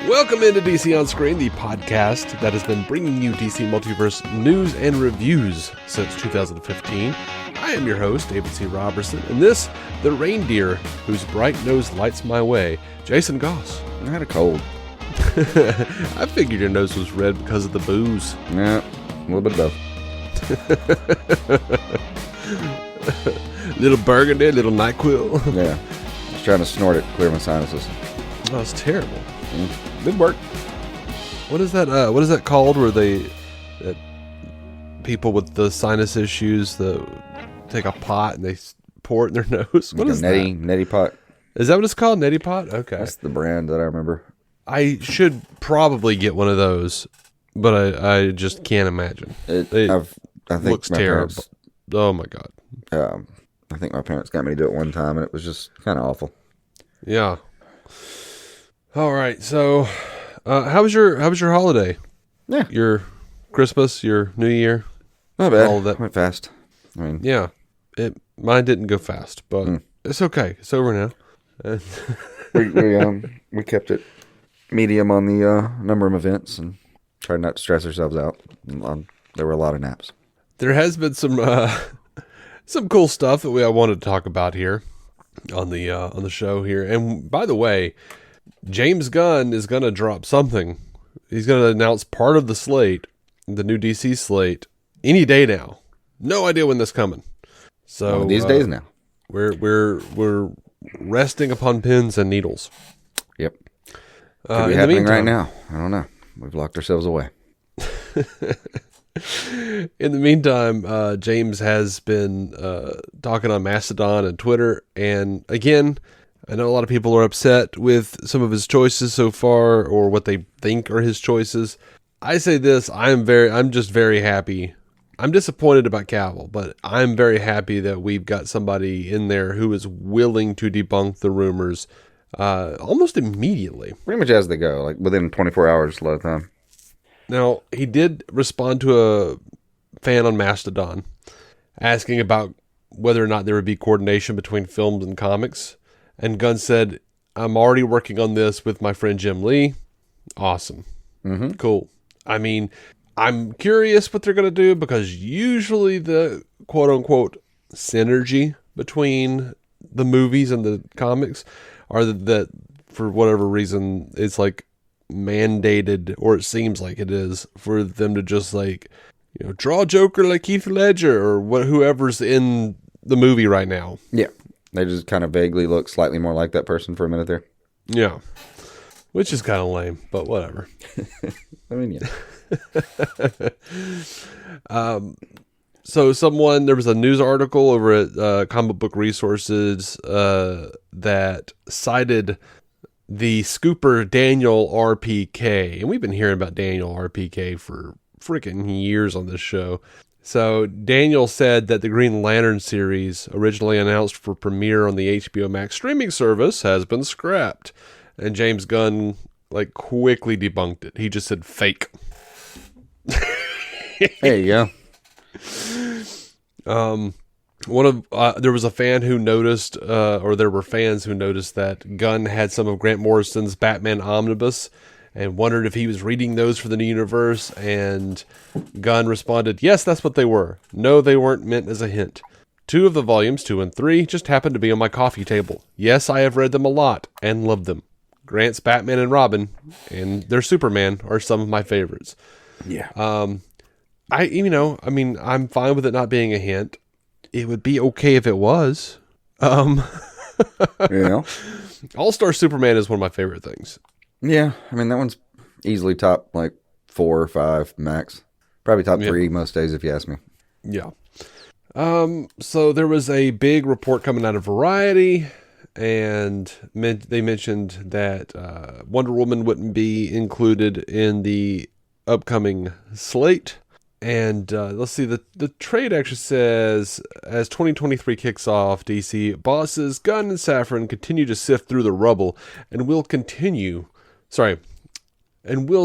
Welcome into DC On Screen, the podcast that has been bringing you DC Multiverse news and reviews since 2015. I am your host, David C. Robertson, and this, the reindeer whose bright nose lights my way, Jason Goss. I had a cold. I figured your nose was red because of the booze. Yeah, a little bit of both. Little burgundy, little NyQuil. Yeah, just trying to snort it, clear my sinuses. Oh, it's terrible. Good work. What is that? What is that called? Where people with the sinus issues take a pot and they pour it in their nose? What is that? Neti pot. Is that what it's called? Neti pot? Okay. That's the brand that I remember. I should probably get one of those, but I just can't imagine. I think looks terrible. Oh my god. I think my parents got me to do it one time, and it was just kind of awful. Yeah. All right. So, how was your holiday? Yeah. Your Christmas, your New Year. Not bad. All of that went fast. I mean, yeah. Mine didn't go fast, but it's okay. It's over now. we kept it medium on the number of events and tried not to stress ourselves out. There were a lot of naps. There has been some cool stuff that I wanted to talk about here on the show here. And by the way, James Gunn is going to drop something. He's going to announce part of the slate, the new DC slate, any day now. No idea when that's coming. So these days now, we're resting upon pins and needles. Yep. Could be happening right now. I don't know. We've locked ourselves away. In the meantime, James has been talking on Mastodon and Twitter, and again, I know a lot of people are upset with some of his choices so far, or what they think are his choices. I say this: I'm just very happy. I'm disappointed about Cavill, but I'm very happy that we've got somebody in there who is willing to debunk the rumors almost immediately. Pretty much as they go, like within 24 hours a lot of time. Now, he did respond to a fan on Mastodon asking about whether or not there would be coordination between films and comics. And Gunn said, I'm already working on this with my friend Jim Lee. Awesome. Mm-hmm. Cool. I mean, I'm curious what they're going to do, because usually the quote-unquote synergy between the movies and the comics are that for whatever reason, it's like mandated, or it seems like it is, for them to just draw Joker like Heath Ledger or whoever's in the movie right now. Yeah. They just kind of vaguely look slightly more like that person for a minute there. Yeah. Which is kind of lame, but whatever. I mean, yeah. So there was a news article over at Comic Book Resources that cited the scooper Daniel RPK. And we've been hearing about Daniel RPK for freaking years on this show. So Daniel said that the Green Lantern series, originally announced for premiere on the HBO Max streaming service, has been scrapped. And James Gunn quickly debunked it. He just said fake. There you go. There was a fan who noticed, or there were fans who noticed, that Gunn had some of Grant Morrison's Batman Omnibus and wondered if he was reading those for the new universe. And Gunn responded, yes, that's what they were. No, they weren't meant as a hint. 2 of the volumes, 2 and 3, just happened to be on my coffee table. Yes, I have read them a lot and loved them. Grant's Batman and Robin and their Superman are some of my favorites. Yeah. I'm fine with it not being a hint. It would be okay if it was. All-Star Superman is one of my favorite things. Yeah, I mean, that one's easily top 4 or 5 max. Probably top 3 most days if you ask me. Yeah. So there was a big report coming out of Variety, and they mentioned that Wonder Woman wouldn't be included in the upcoming slate. And let's see, the trade actually says, as 2023 kicks off, DC bosses Gunn and Safran continue to sift through the rubble and will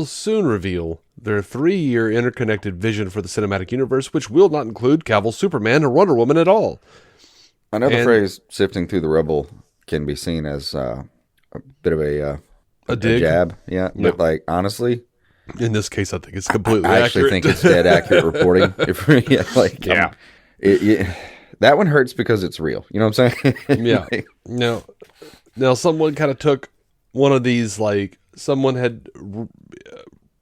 soon reveal their 3-year interconnected vision for the cinematic universe, which will not include Cavill Superman or Wonder Woman at all. I know the phrase sifting through the rubble can be seen as a bit of a a dig. jab. Yeah, Yeah. but like honestly, In this case, I think it's completely I actually accurate. think it's dead accurate reporting. Yeah. That one hurts because it's real. You know what I'm saying? Yeah. Now someone kind of took one of these, like someone had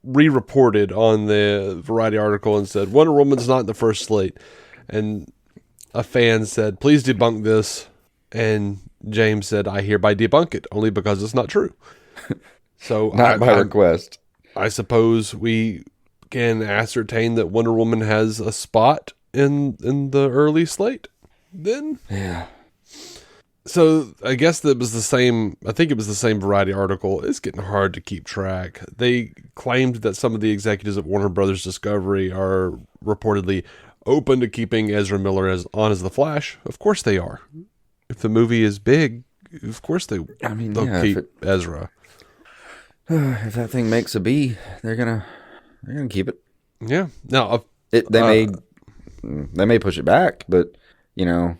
re-reported on the Variety article and said Wonder Woman's not in the first slate, and a fan said, "Please debunk this," and James said, "I hereby debunk it, only because it's not true." So Not by request. I suppose we can ascertain that Wonder Woman has a spot in the early slate. Then, Yeah. so I guess that was the same. I think it was the same Variety article. It's getting hard to keep track. They claimed that some of the executives at Warner Brothers Discovery are reportedly open to keeping Ezra Miller as the Flash. Of course they are. If the movie is big, of course they'll keep Ezra. If that thing makes a B, they're gonna keep it. Yeah. Now They may push it back, but you know,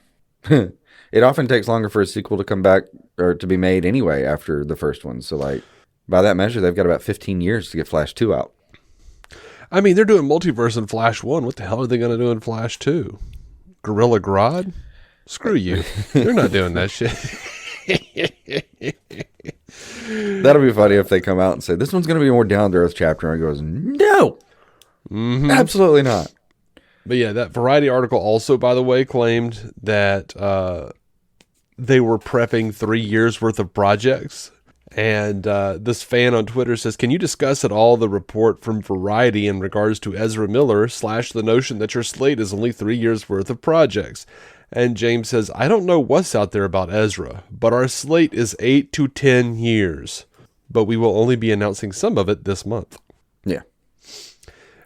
it often takes longer for a sequel to come back or to be made anyway after the first one. So like by that measure, they've got about 15 years to get Flash 2 out. I mean, they're doing multiverse in Flash 1. What the hell are they going to do in Flash 2? Gorilla Grodd? Screw you. They're not doing that shit. That'll be funny if they come out and say, this one's going to be a more down-to-earth chapter. And it goes, no, absolutely not. But yeah, that Variety article also, by the way, claimed that they were prepping 3 years worth of projects. And this fan on Twitter says, "Can you discuss at all the report from Variety in regards to Ezra Miller / the notion that your slate is only 3 years worth of projects?" And James says, "I don't know what's out there about Ezra, but our slate is 8 to 10 years. But we will only be announcing some of it this month." Yeah.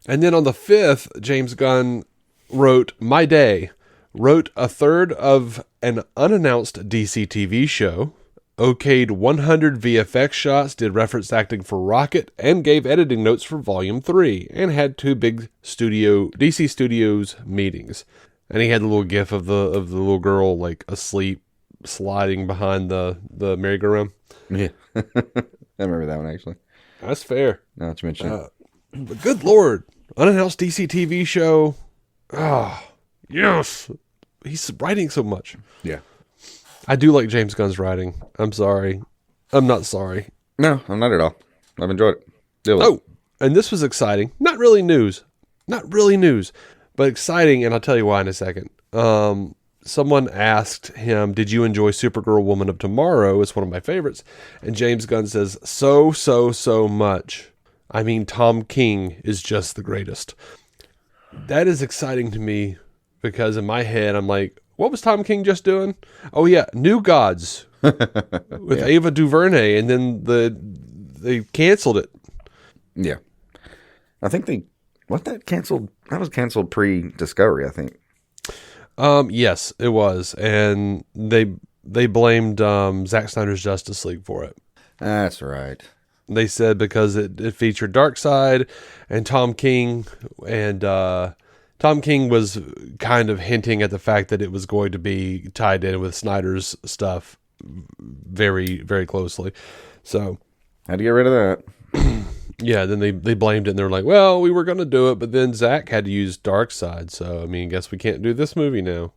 And then on the 5th, James Gunn wrote, "My day. Wrote a third of an unannounced DC TV show. Okayed 100 VFX shots, did reference acting for Rocket, and gave editing notes for Volume 3, and had 2 big DC Studios meetings." And he had the little gif of the little girl like asleep, sliding behind the merry-go-round. Yeah. I remember that one, actually. That's fair. Now that you mention it. But good Lord, unannounced DC TV show. Ah, yes. He's writing so much. Yeah. I do like James Gunn's writing. I'm sorry. I'm not sorry. No, I'm not at all. I've enjoyed it. Deal with it. And this was exciting. Not really news, but exciting. And I'll tell you why in a second. Someone asked him, "Did you enjoy Supergirl Woman of Tomorrow?" It's one of my favorites. And James Gunn says, so much. I mean, Tom King is just the greatest. That is exciting to me because in my head, I'm like, what was Tom King just doing? Oh yeah, New Gods with Ava DuVernay, and then they canceled it. Yeah, I think that canceled. That was canceled pre-Discovery, I think. Yes, it was, and they blamed Zack Snyder's Justice League for it. That's right. They said because it featured Darkseid and Tom King, and Tom King was kind of hinting at the fact that it was going to be tied in with Snyder's stuff very, very closely. So had to get rid of that. Yeah, then they blamed it, and they're like, well, we were going to do it, but then Zach had to use Darkseid, so, I mean, guess we can't do this movie now.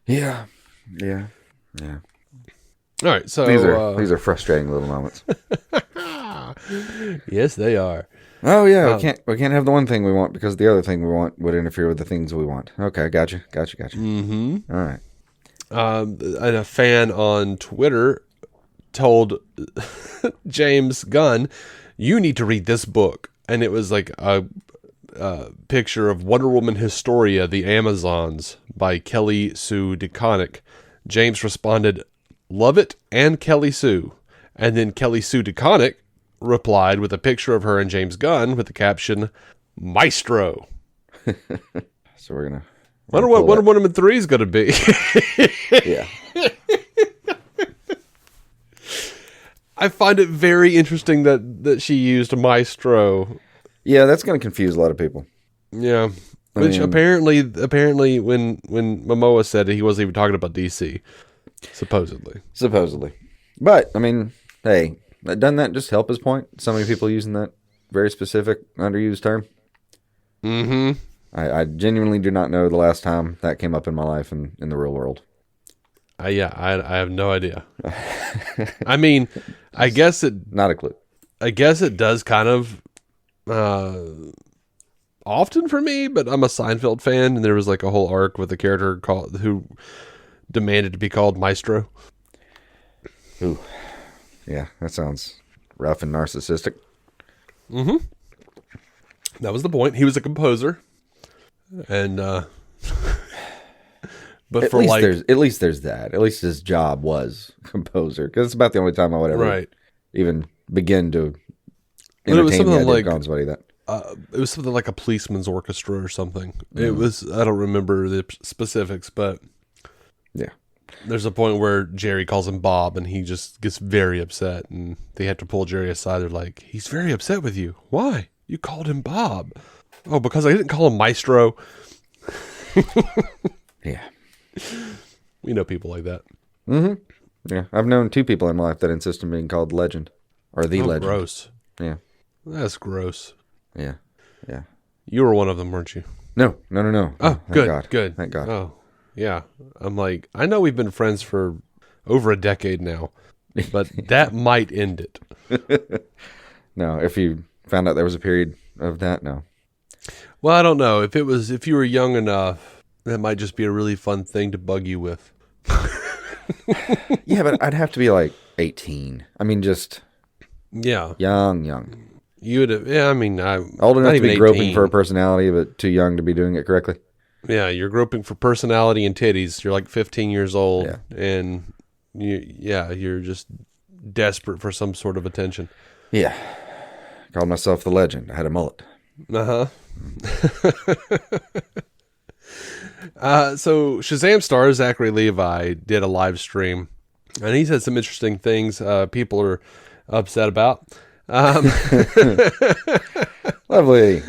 Yeah. All right, so... These are frustrating little moments. Yes, they are. Oh, yeah, we can't have the one thing we want because the other thing we want would interfere with the things we want. Okay, gotcha. Mm-hmm. All right. And a fan on Twitter told James Gunn, "You need to read this book." And it was like a picture of Wonder Woman Historia, The Amazons by Kelly Sue DeConnick. James responded, "Love it, and Kelly Sue." And then Kelly Sue DeConnick replied with a picture of her and James Gunn with the caption, "Maestro." So we're gonna wonder what Wonder Woman 3 is gonna be. Yeah. I find it very interesting that she used Maestro. Yeah, that's going to confuse a lot of people. Yeah. Which apparently when Momoa said it, he wasn't even talking about DC. Supposedly. But, I mean, hey, Doesn't that just help his point? So many people using that very specific, underused term. Mm-hmm. I genuinely do not know the last time that came up in my life in the real world. I have no idea. I mean, I guess it Not a clue. I guess it does kind of often for me, but I'm a Seinfeld fan, and there was like a whole arc with a character who demanded to be called Maestro. Ooh, yeah, that sounds rough and narcissistic. Mm-hmm. That was the point. He was a composer, and but At least there's that. At least his job was composer, because it's about the only time I would ever even begin to entertain the idea of calling somebody that. It was something like a policeman's orchestra or something. It was, I don't remember the specifics, but yeah, there's a point where Jerry calls him Bob, and he just gets very upset, and they have to pull Jerry aside. They're like, he's very upset with you. Why? You called him Bob. Oh, because I didn't call him Maestro. Yeah. We know people like that. Mm-hmm. Yeah, I've known 2 people in my life that insist on being called Legend, or the Legend. Gross. Yeah. That's gross. Yeah. Yeah. You were one of them, weren't you? No. Oh, good, God. good. Thank God. Oh, yeah. I'm like, I know we've been friends for over a decade now, but that might end it. No, if you found out there was a period of that, no. Well, I don't know. If you were young enough, that might just be a really fun thing to bug you with. Yeah, but I'd have to be like 18. I mean, just young. You would have, yeah, I mean, Old enough to be 18. groping for a personality, but too young to be doing it correctly. Yeah, you're groping for personality and titties. You're like 15 years old, Yeah. and you're just desperate for some sort of attention. Yeah. Called myself the Legend. I had a mullet. Uh-huh. So Shazam star Zachary Levi did a live stream, and he said some interesting things people are upset about. Lovely.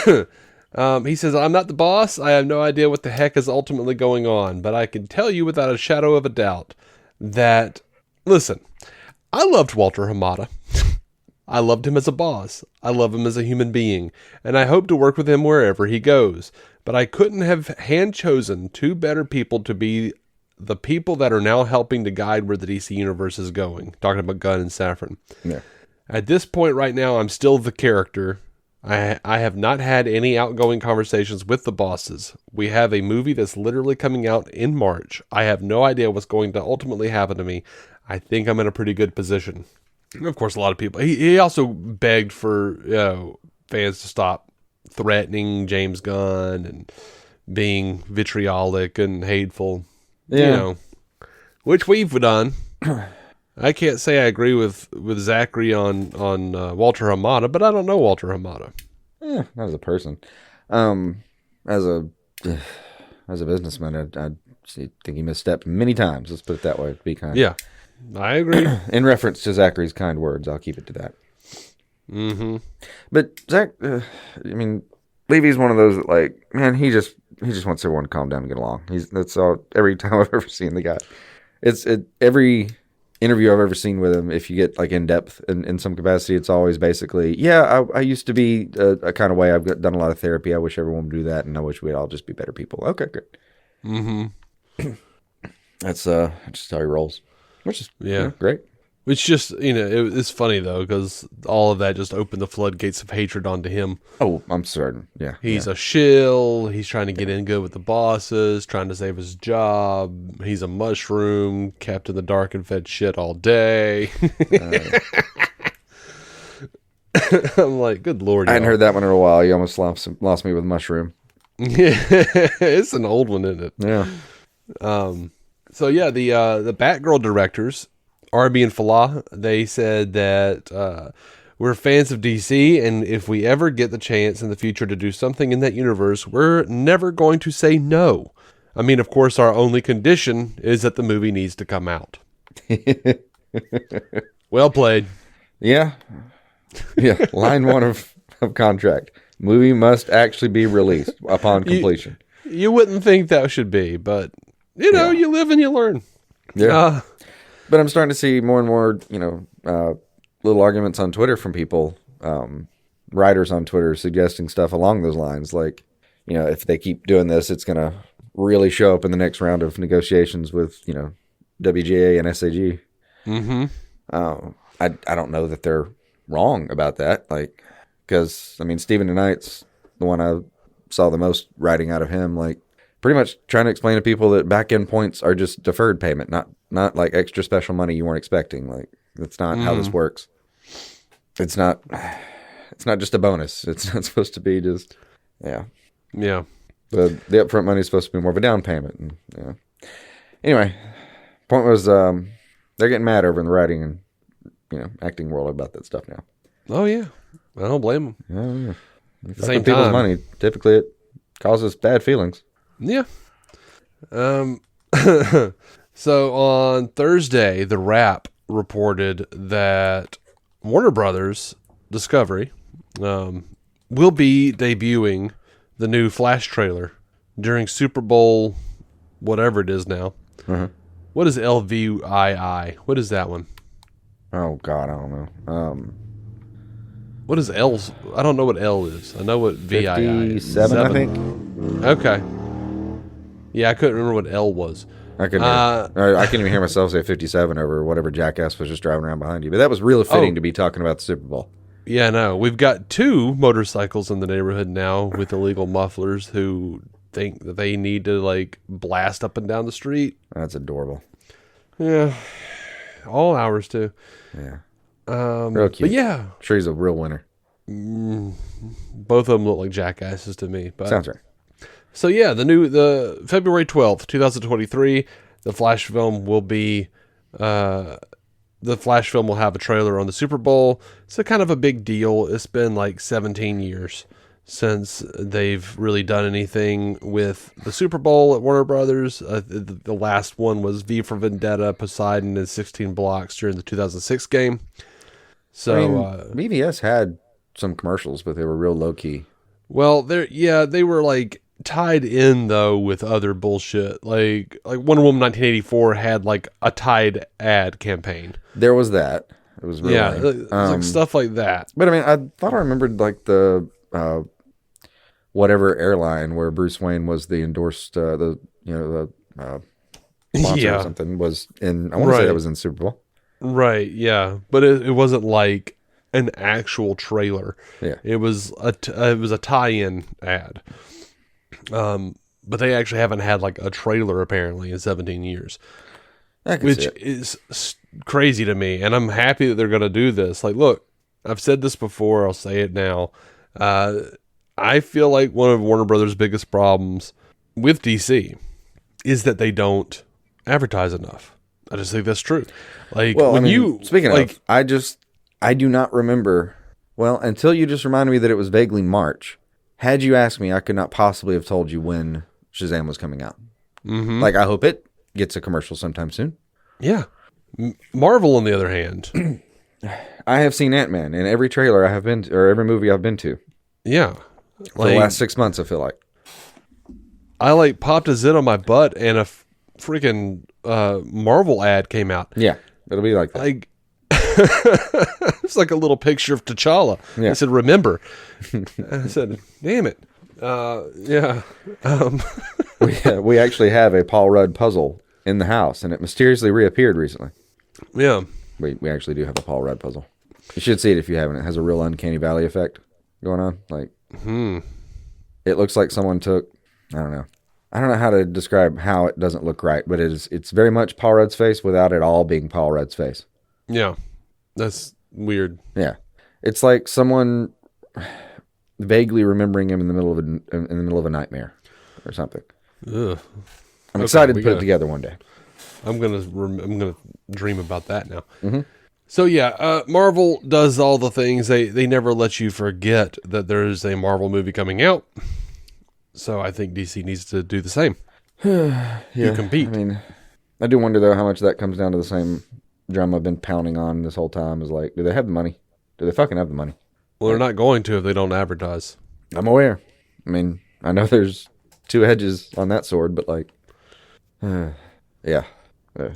He says, I'm not the boss. I have no idea what the heck is ultimately going on, but I can tell you without a shadow of a doubt that, listen, I loved Walter Hamada. I loved him as a boss. I love him as a human being, and I hope to work with him wherever he goes. But I couldn't have hand-chosen 2 better people to be the people that are now helping to guide where the DC universe is going. Talking about Gunn and Safran. Yeah. At this point right now, I'm still the character. I have not had any outgoing conversations with the bosses. We have a movie that's literally coming out in March. I have no idea what's going to ultimately happen to me. I think I'm in a pretty good position. Of course, a lot of people. He also begged for fans to stop threatening James Gunn and being vitriolic and hateful. Yeah. Which we've done. I can't say I agree with Zachary on Walter Hamada, but I don't know Walter Hamada. Not as a person. As a businessman, I think he misstepped many times. Let's put it that way. To be kind. Yeah, I agree. In reference to Zachary's kind words, I'll keep it to that. Mm-hmm. But Zach, I mean, Levy's one of those that, like, man, he just wants everyone to calm down and get along. That's all. Every time I've ever seen the guy, every interview I've ever seen with him, if you get like in depth in some capacity, it's always basically, I used to be a kind of way. I've done a lot of therapy. I wish everyone would do that, and I wish we'd all just be better people. Okay, good. Mm-hmm. That's just how he rolls, which is great. It's just, it's funny though, because all of that just opened the floodgates of hatred onto him. Oh, I'm certain. Yeah. He's a shill. He's trying to get in good with the bosses, trying to save his job. He's a mushroom, kept in the dark and fed shit all day. I'm like, good Lord. I hadn't heard that one in a while. You almost lost me with mushroom. Yeah, it's an old one, isn't it? Yeah. So yeah, the Batgirl directors, Arby and Falah, they said that we're fans of DC, and if we ever get the chance in the future to do something in that universe, we're never going to say no. I mean, of course, our only condition is that the movie needs to come out. Well played. Yeah. Yeah. Line 1 of contract. Movie must actually be released upon completion. You wouldn't think that should be, but, you live and you learn. Yeah. But I'm starting to see more and more, little arguments on Twitter from people, writers on Twitter suggesting stuff along those lines. Like, if they keep doing this, it's going to really show up in the next round of negotiations with, WGA and SAG. Mm-hmm. I don't know that they're wrong about that. Like, because, Stephen DeKnight's the one I saw the most writing out of him, like, pretty much trying to explain to people that back-end points are just deferred payment, not like extra special money you weren't expecting. Like, that's not how this works. It's not just a bonus. It's not supposed to be just, yeah. Yeah. The upfront money is supposed to be more of a down payment. And, Anyway, point was, they're getting mad over in the writing and, acting world about that stuff now. Oh, yeah. I don't blame them. Oh, yeah. At the same people's time, money, typically it causes bad feelings. Yeah. So on Thursday, The Wrap reported that Warner Brothers Discovery will be debuting the new Flash trailer during Super Bowl, whatever it is now. Uh-huh. What is LVII? What is that one? Oh, God, I don't know. What is L? I don't know what L is. I know what VII is. 57, I think. Okay. Yeah, I couldn't remember what L was. I couldn't I can't even hear myself say 57 over whatever jackass was just driving around behind you. But that was really fitting to be talking about the Super Bowl. Yeah, no. We've got 2 motorcycles in the neighborhood now with illegal mufflers who think that they need to, like, blast up and down the street. That's adorable. Yeah. All hours, too. Yeah. Real cute. But yeah. I'm sure he's a real winner. Both of them look like jackasses to me. But sounds right. So yeah, the February 12th, 2023, the Flash film will be, the Flash film will have a trailer on the Super Bowl. It's a kind of a big deal. It's been like 17 years since they've really done anything with the Super Bowl at Warner Brothers. The last one was V for Vendetta, Poseidon, and 16 Blocks during the 2006 game. So BVS had some commercials, but they were real low key. Well, they were like tied in though with other bullshit. Like Wonder Woman 1984 had like a Tide ad campaign. There was that. It was really like stuff like that. But I thought I remembered like the whatever airline where Bruce Wayne was the endorsed sponsor or something was in. I want to say that was in Super Bowl. Right. Yeah, but it wasn't like an actual trailer. Yeah, it was a tie-in ad. But they actually haven't had like a trailer apparently in 17 years, which is crazy to me. And I'm happy that they're going to do this. Like, look, I've said this before. I'll say it now. I feel like one of Warner Brothers' biggest problems with DC is that they don't advertise enough. I just think that's true. Like, speaking of, I do not remember. Well, until you just reminded me that it was vaguely March. Had you asked me, I could not possibly have told you when Shazam was coming out. Mm-hmm. Like, I hope it gets a commercial sometime soon. Yeah. Marvel, on the other hand, I have seen Ant-Man in every trailer I have been to, or every movie I've been to. Yeah. For the last 6 months, I feel like. I popped a zit on my butt and a freaking Marvel ad came out. Yeah, it'll be like that. It's like a little picture of T'Challa. Yeah. I said, remember. I said, damn it. Yeah. We actually have a Paul Rudd puzzle in the house, and it mysteriously reappeared recently. Yeah. We actually do have a Paul Rudd puzzle. You should see it if you haven't. It has a real uncanny valley effect going on. Like, It looks like someone took, I don't know how to describe how it doesn't look right, but it's very much Paul Rudd's face without it all being Paul Rudd's face. Yeah. That's weird. Yeah. It's like someone vaguely remembering him in the middle of a nightmare or something. Ugh. I'm excited to put it together one day. I'm gonna dream about that now. Mm-hmm. So yeah, Marvel does all the things. They never let you forget that there's a Marvel movie coming out. So I think DC needs to do the same. You compete. I do wonder though how much that comes down to the same drum I've been pounding on this whole time. Is like, do they have the money? Do they fucking have the money? Well, they're not going to if they don't advertise. I'm aware. I know there's two edges on that sword, but like, yeah.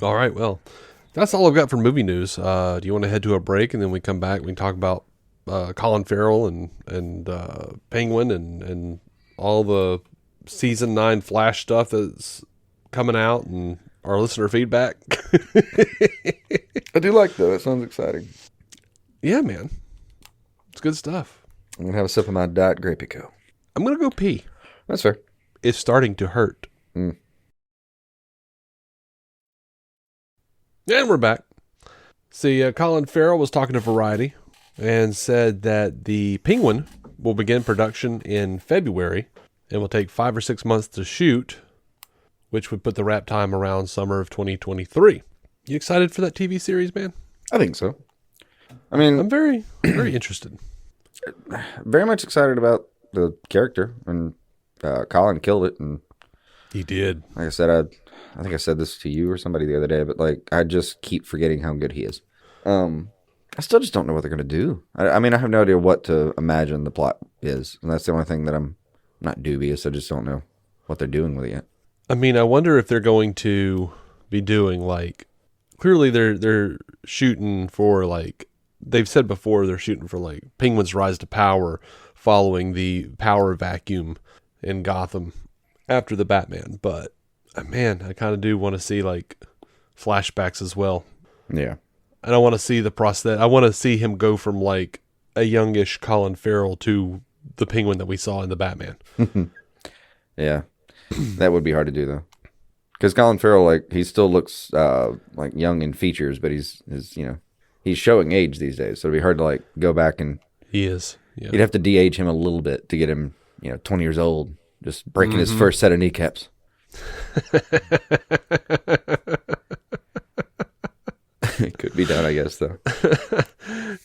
All right, well, That's all I've got for movie news. Do you want to head to a break and then we come back? We can talk about Colin Farrell and Penguin and all the season 9 Flash stuff that's coming out and our listener feedback. I do like that. That sounds exciting. Yeah, man. It's good stuff. I'm going to have a sip of my Diet Grapico. I'm going to go pee. That's fair. It's starting to hurt. Mm. And we're back. See, Colin Farrell was talking to Variety and said that the Penguin will begin production in February and will take 5 or 6 months to shoot, which would put the wrap time around summer of 2023. You excited for that TV series, man? I think so. I mean, I'm very, very interested. Very much excited about the character, and Colin killed it. And he did. Like I said, I think I said this to you or somebody the other day, but like I just keep forgetting how good he is. I still just don't know what they're gonna do. I mean, I have no idea what to imagine the plot is, and that's the only thing that I'm not dubious. I just don't know what they're doing with it yet. I mean, I wonder if they're going to be doing like, clearly they're shooting for like, they've said before they're shooting for like Penguin's rise to power following the power vacuum in Gotham after the Batman. But man, I kind of do want to see like flashbacks as well. Yeah. And I want to see the process. I want to see him go from like a youngish Colin Farrell to the Penguin that we saw in the Batman. Yeah. That would be hard to do though. Because Colin Farrell, like, he still looks like young in features, but he's showing age these days. So it'd be hard to like go back and he is. Yeah. You'd have to de-age him a little bit to get him, 20 years old, just breaking his first set of kneecaps. It could be done, I guess, though.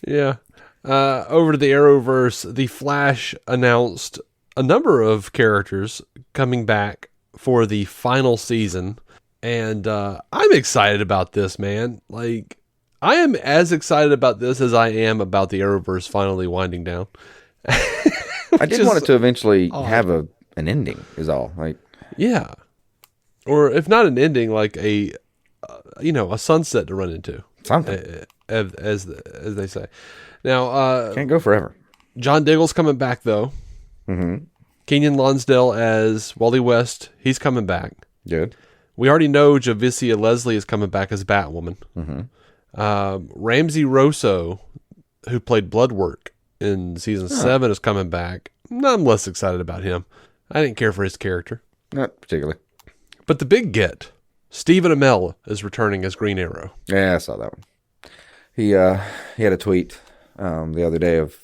Yeah. Over to the Arrowverse, the Flash announced a number of characters coming back for the final season, and I'm excited about this, man. Like, I am as excited about this as I am about the Arrowverse finally winding down. I did want it to eventually have an ending, is all. Like, yeah, or if not an ending, like a sunset to run into. Something, as they say. Now, can't go forever. John Diggle's coming back though. Mm-hmm. Keenan Lonsdale as Wally West, he's coming back. Good. We already know Javicia Leslie is coming back as Batwoman. Mm-hmm. Ramsey Rosso, who played Bloodwork in season 7, is coming back. I'm less excited about him. I didn't care for his character. Not particularly. But the big get, Stephen Amell is returning as Green Arrow. Yeah, I saw that one. He had a tweet the other day of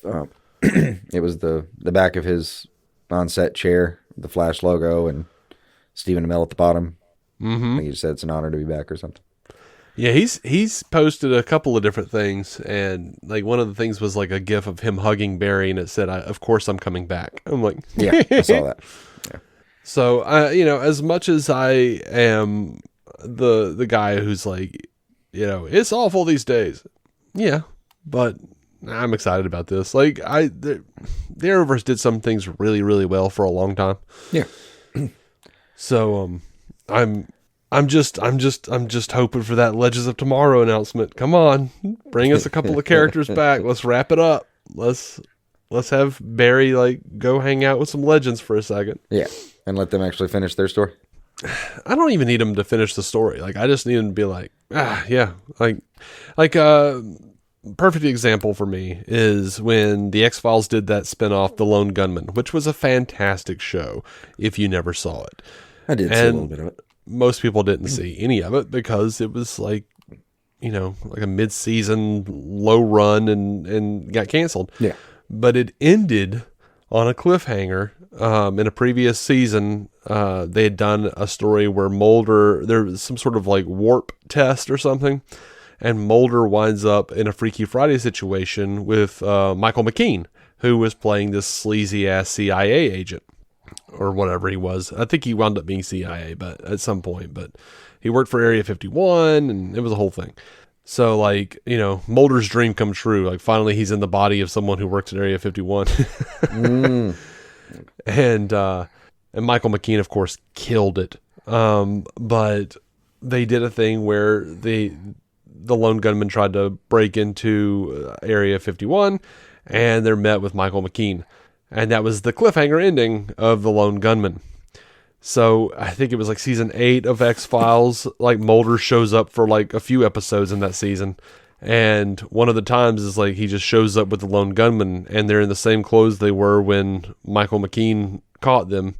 it was the back of his on-set chair, the Flash logo, and Stephen Amell at the bottom. Mm-hmm. I think he said it's an honor to be back or something. Yeah, he's posted a couple of different things, and like one of the things was like a gif of him hugging Barry, and it said, "Of course I'm coming back." I'm like, yeah, I saw that. Yeah. So as much as I am the guy who's like, it's awful these days. Yeah, but I'm excited about this. Like the Arrowverse did some things really, really well for a long time. Yeah. So I'm just hoping for that Legends of Tomorrow announcement. Come on, bring us a couple of characters back. Let's wrap it up. Let's have Barry like go hang out with some legends for a second. Yeah, and let them actually finish their story. I don't even need him to finish the story. Like, I just need him to be like, yeah. Like, perfect example for me is when the X-Files did that spinoff, The Lone Gunman, which was a fantastic show if you never saw it. I did see a little bit of it. Most people didn't see any of it because it was like, like a mid-season low run and got canceled. Yeah. But it ended on a cliffhanger. In a previous season, they had done a story where Mulder, there was some sort of like warp test or something, and Mulder winds up in a Freaky Friday situation with Michael McKean, who was playing this sleazy ass CIA agent or whatever he was. I think he wound up being CIA, but at some point, but he worked for Area 51, and it was a whole thing. So, like, Mulder's dream come true. Like, finally, he's in the body of someone who works at Area 51. And Michael McKean, of course, killed it. But they did a thing where the lone gunman tried to break into Area 51, and they're met with Michael McKean. And that was the cliffhanger ending of the lone gunman. So I think it was like season 8 of X-Files. Like Mulder shows up for like a few episodes in that season. And one of the times is like he just shows up with the lone gunman, and they're in the same clothes they were when Michael McKean caught them.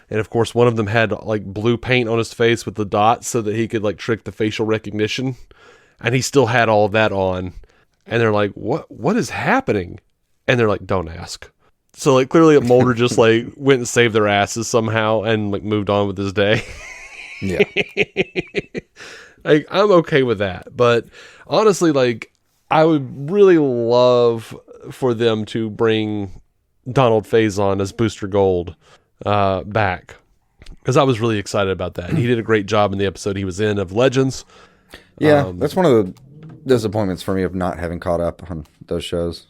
And of course, one of them had like blue paint on his face with the dots so that he could like trick the facial recognition. And he still had all of that on. And they're like, what is happening? And they're like, don't ask. So like clearly Mulder just like went and saved their asses somehow and like moved on with his day. Yeah. Like, I'm okay with that. But honestly, like, I would really love for them to bring Donald Faison as Booster Gold back. Because I was really excited about that. And he did a great job in the episode he was in of Legends. Yeah, that's one of the disappointments for me of not having caught up on those shows.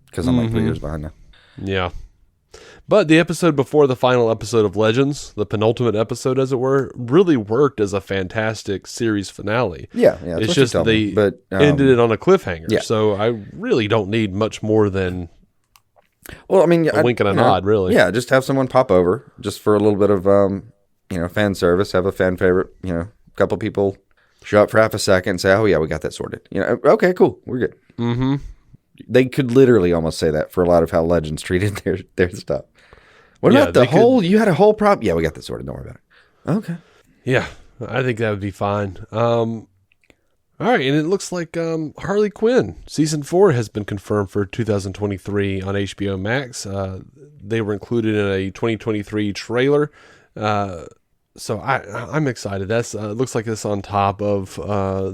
Because I'm like 3 years behind now. Yeah. But the episode before the final episode of Legends, the penultimate episode, as it were, really worked as a fantastic series finale. Yeah. It's just they ended it on a cliffhanger. Yeah. So I really don't need much more than a wink and a nod, really. Yeah, just have someone pop over just for a little bit of, fan service, have a fan favorite, a couple people show up for half a second and say, oh, yeah, we got that sorted. Okay, cool, we're good. Mm-hmm. They could literally almost say that for a lot of how Legends treated their stuff. What about you had a whole prop? Yeah, we got that sorted. Don't worry about it. Okay. Yeah, I think that would be fine. All right, and it looks like Harley Quinn Season 4 has been confirmed for 2023 on HBO Max. They were included in a 2023 trailer. So I'm excited. That's looks like it's on top of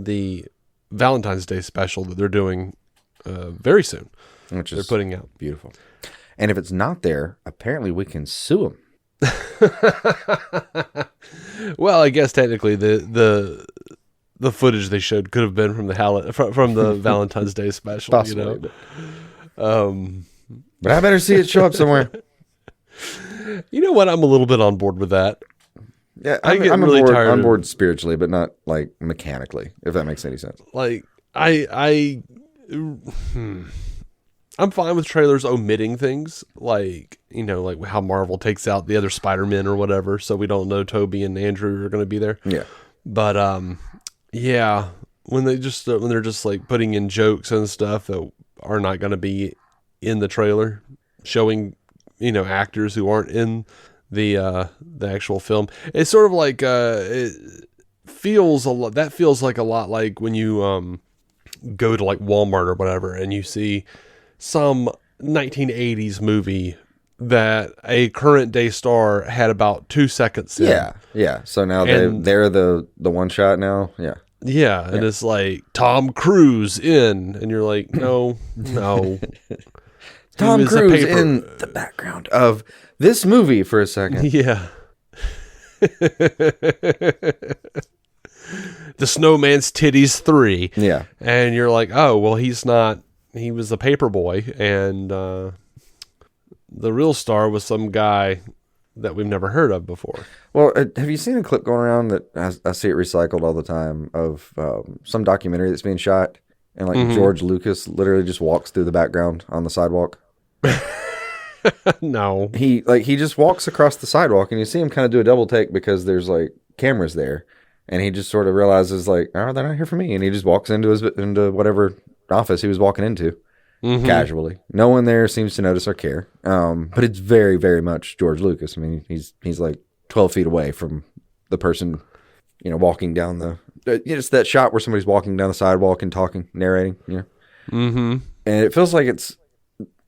the Valentine's Day special that they're doing very soon. Which they're putting out. Beautiful. And if it's not there, apparently we can sue them. Well, I guess technically the footage they showed could have been from the Valentine's Day special. Possibly. But I better see it show up somewhere. You know what? I'm a little bit on board with that. Yeah, I'm really tired. On board spiritually, but not like mechanically. If that makes any sense. Like I'm fine with trailers omitting things like how Marvel takes out the other Spider-Men or whatever, so we don't know Toby and Andrew are going to be there. Yeah, but yeah, when they're just like putting in jokes and stuff that are not going to be in the trailer, showing actors who aren't in the actual film, it's sort of like it feels a lot. That feels like a lot like when you go to like Walmart or whatever, and you see some 1980s movie that a current day star had about 2 seconds in. Yeah. So now they're the one shot now. Yeah. Yeah, and it's like Tom Cruise in, and you're like, no. Tom Cruise in the background of this movie for a second. Yeah. The Snowman's Titties 3. Yeah. And you're like, oh, well, he's not. He was a paper boy, and the real star was some guy that we've never heard of before. Well, have you seen a clip going around that I see it recycled all the time of some documentary that's being shot, and like George Lucas literally just walks through the background on the sidewalk? No. He just walks across the sidewalk, and you see him kind of do a double take because there's like cameras there, and he just sort of realizes like, oh, they're not here for me, and he just walks into whatever office he was walking into casually. No one there seems to notice or care. But it's very, very much George Lucas. I mean, he's like 12 feet away from the person, walking down the. It's that shot where somebody's walking down the sidewalk and talking, narrating. And it feels like it's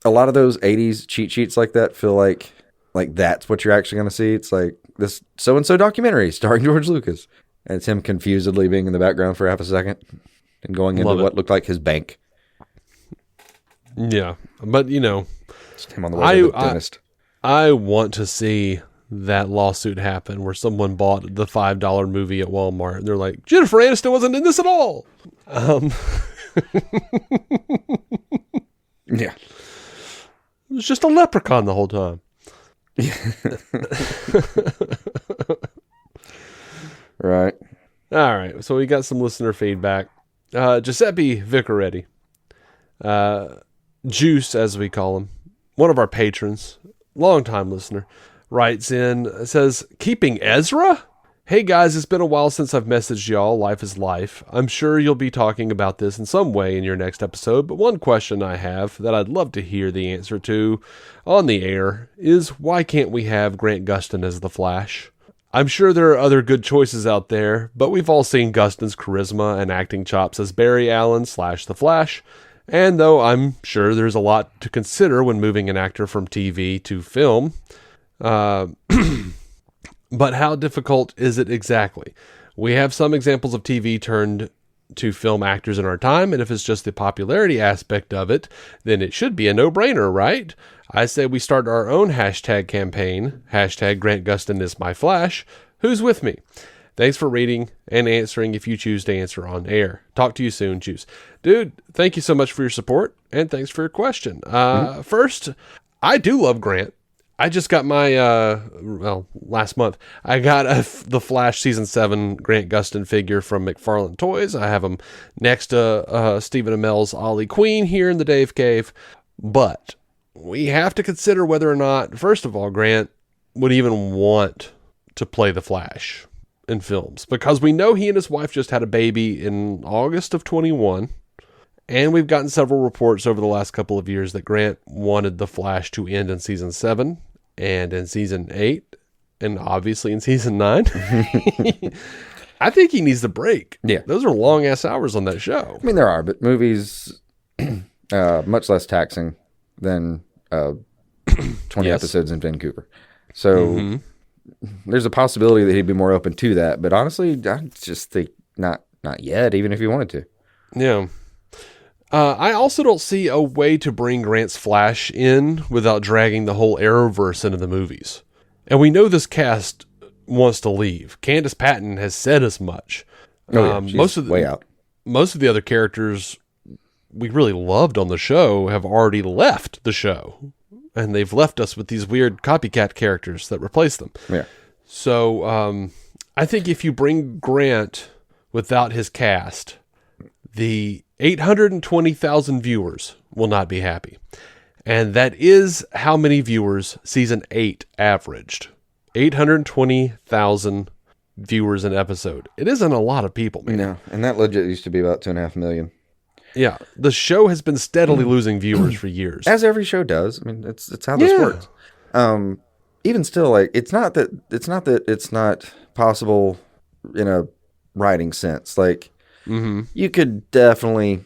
a lot of those 80s cheat sheets like that feel like that's what you're actually going to see. It's like this so and so documentary starring George Lucas, and it's him confusedly being in the background for half a second and going into what looked like his bank. Yeah, but just him on the way to the dentist. I want to see that lawsuit happen where someone bought the $5 movie at Walmart and they're like, Jennifer Aniston wasn't in this at all. Yeah, it was just a leprechaun the whole time. Right. All right. So we got some listener feedback. Giuseppe Vicaretti, Juice, as we call him, one of our patrons, longtime listener, writes in, says, keeping Ezra? Hey guys, it's been a while since I've messaged y'all. Life is life. I'm sure you'll be talking about this in some way in your next episode, but one question I have that I'd love to hear the answer to on the air is, why can't we have Grant Gustin as the Flash? I'm sure there are other good choices out there, but we've all seen Gustin's charisma and acting chops as Barry Allen / the Flash, and though I'm sure there's a lot to consider when moving an actor from TV to film, but how difficult is it exactly? We have some examples of TV turned to film actors in our time, and if it's just the popularity aspect of it, then it should be a no-brainer, right? I say we start our own hashtag campaign, hashtag Grant Gustin is my Flash. Who's with me? Thanks for reading and answering if you choose to answer on air. Talk to you soon, Juice. Dude, thank you so much for your support, and thanks for your question. First, I do love Grant. I just got my, last month, I got the Flash Season 7 Grant Gustin figure from McFarlane Toys. I have him next to Stephen Amell's Harley Quinn here in the Dave Cave. But we have to consider whether or not, first of all, Grant would even want to play the Flash in films. Because we know he and his wife just had a baby in August of 21. And we've gotten several reports over the last couple of years that Grant wanted The Flash to end in Season 7 and in Season 8 and obviously in Season 9. I think he needs a break. Yeah. Those are long-ass hours on that show. I mean, there are, but movies, much less taxing than 20 episodes in Vancouver. So there's a possibility that he'd be more open to that. But honestly, I just think not yet, even if he wanted to. Yeah. I also don't see a way to bring Grant's Flash in without dragging the whole Arrowverse into the movies. And we know this cast wants to leave. Candace Patton has said as much. Most of the other characters we really loved on the show have already left the show. And they've left us with these weird copycat characters that replace them. Yeah. So I think if you bring Grant without his cast, the 820,000 viewers will not be happy. And that is how many viewers Season 8 averaged. 820,000 viewers an episode. It isn't a lot of people, man. No, and that legit used to be about 2.5 million. Yeah, the show has been steadily losing viewers for years. As every show does. I mean, it's how this works. Even still, like, it's not that it's not possible in a writing sense. Like, you could definitely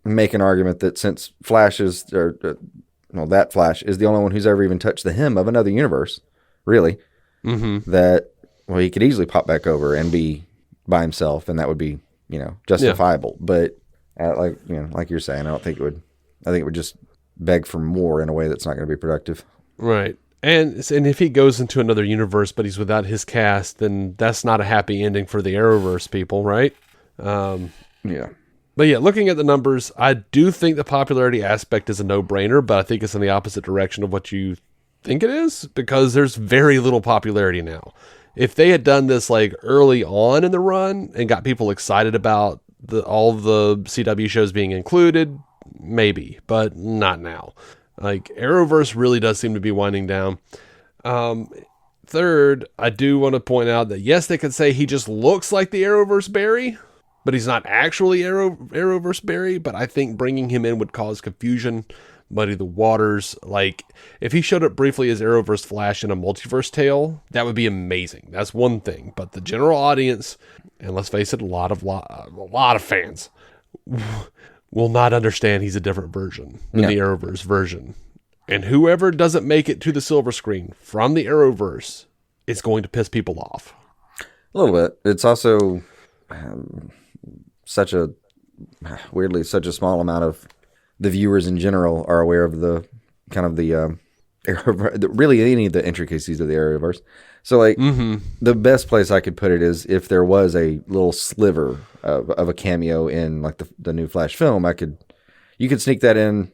make an argument that since Flash is, that Flash is the only one who's ever even touched the hem of another universe, really, that, he could easily pop back over and be by himself, and that would be, justifiable. Yeah. But like you're saying, I think it would just beg for more in a way that's not going to be productive. Right. And if he goes into another universe, but he's without his cast, then that's not a happy ending for the Arrowverse people, right? Yeah. But yeah, looking at the numbers, I do think the popularity aspect is a no-brainer, but I think it's in the opposite direction of what you think it is, because there's very little popularity now. If they had done this like early on in the run and got people excited about all the CW shows being included, maybe, but not now. Like, Arrowverse really does seem to be winding down. Third, I do want to point out that, yes, they could say he just looks like the Arrowverse Barry, but he's not actually Arrowverse Barry. But I think bringing him in would cause confusion, muddy the waters. Like, if he showed up briefly as Arrowverse Flash in a multiverse tale, that would be amazing. That's one thing. But the general audience, and let's face it, a lot of fans will not understand he's a different version than the Arrowverse version. And whoever doesn't make it to the silver screen from the Arrowverse is going to piss people off. A little bit. It's also such a small amount of the viewers in general are aware of the kind of the really any of the intricacies of the Arrowverse. So, like, the best place I could put it is if there was a little sliver of a cameo in, like, the new Flash film, you could sneak that in,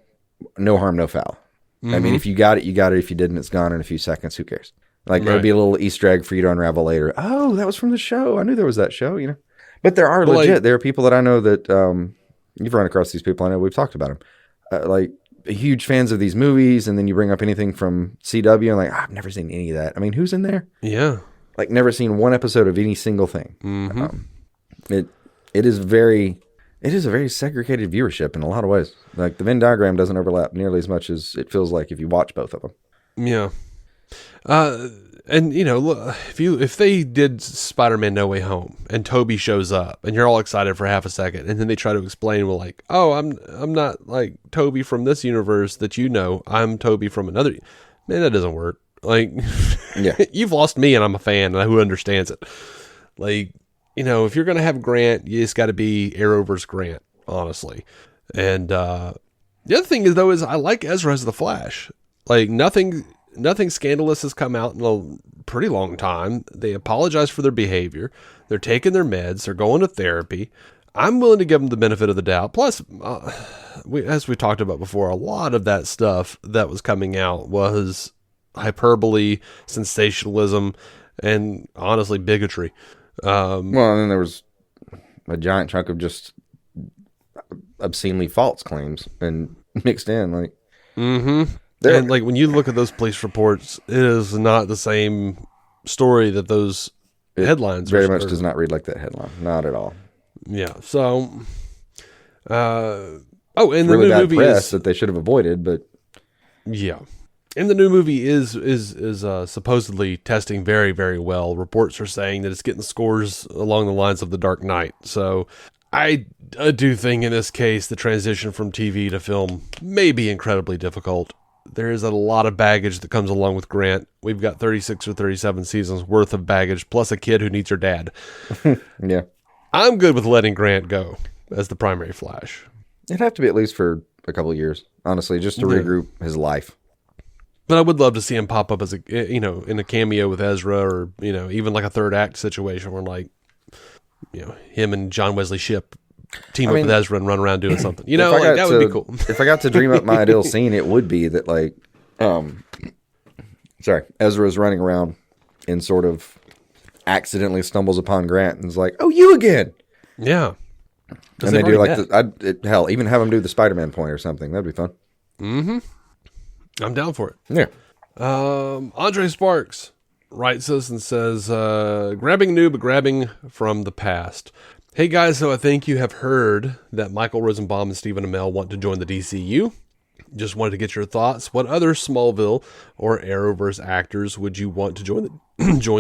no harm, no foul. I mean, if you got it, you got it. If you didn't, it's gone in a few seconds. Who cares? Like, It would be a little Easter egg for you to unravel later. Oh, that was from the show. I knew there was that show, But there are But, legit. like, There are people that I know that you've run across these people. I know we've talked about them. Like huge fans of these movies, and then you bring up anything from CW, and like I've never seen any of that. I mean, who's in there? yeah. Like never seen one episode of any single thing. It is a very segregated viewership in a lot of ways. Like the Venn diagram doesn't overlap nearly as much as it feels like if you watch both of them. Yeah. And you know, look, if they did Spider-Man No Way Home and Toby shows up and you're all excited for half a second, and then they try to explain, well, like, oh, I'm not like Toby from this universe that you know, I'm Toby from another. Man, that doesn't work. Like, Yeah. you've lost me, and I'm a fan who understands it. Like, you know, if you're gonna have Grant, you just got to be Arrowverse Grant, honestly. And the other thing is, though, is I like Ezra as the Flash. Like nothing scandalous has come out in a pretty long time. They apologize for their behavior. They're taking their meds. They're going to therapy. I'm willing to give them the benefit of the doubt. Plus, as we talked about before, a lot of that stuff that was coming out was hyperbole, sensationalism, and honestly bigotry. Well, and then there was a giant chunk of just obscenely false claims and mixed in. Like, And like when you look at those police reports, it is not the same story that those headlines very much does not read like that headline. Not at all. Yeah. So, and Really the new bad movie press is that they should have avoided, but yeah. And the new movie is supposedly testing very, very well. Reports are saying that it's getting scores along the lines of The Dark Knight. So I do think in this case the transition from TV to film may be incredibly difficult. There is a lot of baggage that comes along with Grant. We've got 36 or 37 seasons worth of baggage, plus a kid who needs her dad. yeah. I'm good with letting Grant go as the primary Flash. It'd have to be at least for a couple of years, honestly, just to regroup his life. But I would love to see him pop up as in a cameo with Ezra, or, even like a third act situation where like, him and John Wesley Shipp team up with Ezra and run around doing something. That would be cool. If I got to dream up my ideal scene, it would be that Ezra's running around and sort of accidentally stumbles upon Grant and is like, "Oh, you again?" Yeah. And they do like hell, even have him do the Spider-Man point or something. That'd be fun. Mm-hmm. I'm down for it. Yeah. Andre Sparks writes us and says, grabbing new, but grabbing from the past. Hey guys, so I think you have heard that Michael Rosenbaum and Stephen Amell want to join the DCU. Just wanted to get your thoughts. What other Smallville or Arrowverse actors would you want to join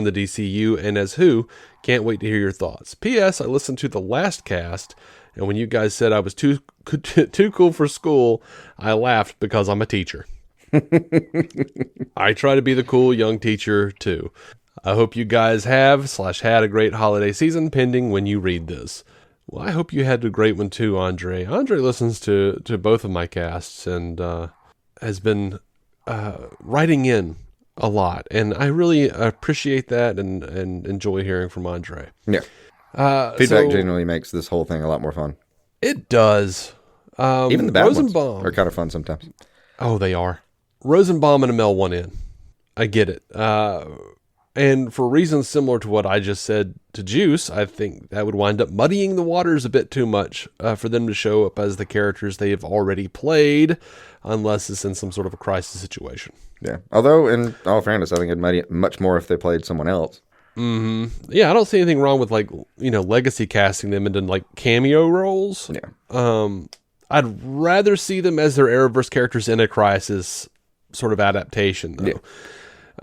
the DCU, and as who? Can't wait to hear your thoughts. P.S. I listened to the last cast, and when you guys said I was too cool for school, I laughed because I'm a teacher. I try to be the cool young teacher too. I hope you guys had a great holiday season pending when you read this. Well, I hope you had a great one too, Andre. Andre listens to both of my casts and has been writing in a lot. And I really appreciate that and enjoy hearing from Andre. Yeah. Feedback generally makes this whole thing a lot more fun. It does. Even the bad ones Rosenbaum are kind of fun sometimes. Oh, they are. Rosenbaum and Amell won in. I get it. And for reasons similar to what I just said to Juice, I think that would wind up muddying the waters a bit too much for them to show up as the characters they have already played, unless it's in some sort of a crisis situation. Yeah. Although, in all fairness, I think it'd muddy it much more if they played someone else. Mm-hmm. Yeah, I don't see anything wrong with legacy casting them into like cameo roles. Yeah. I'd rather see them as their Arrowverse characters in a crisis sort of adaptation, though. Yeah.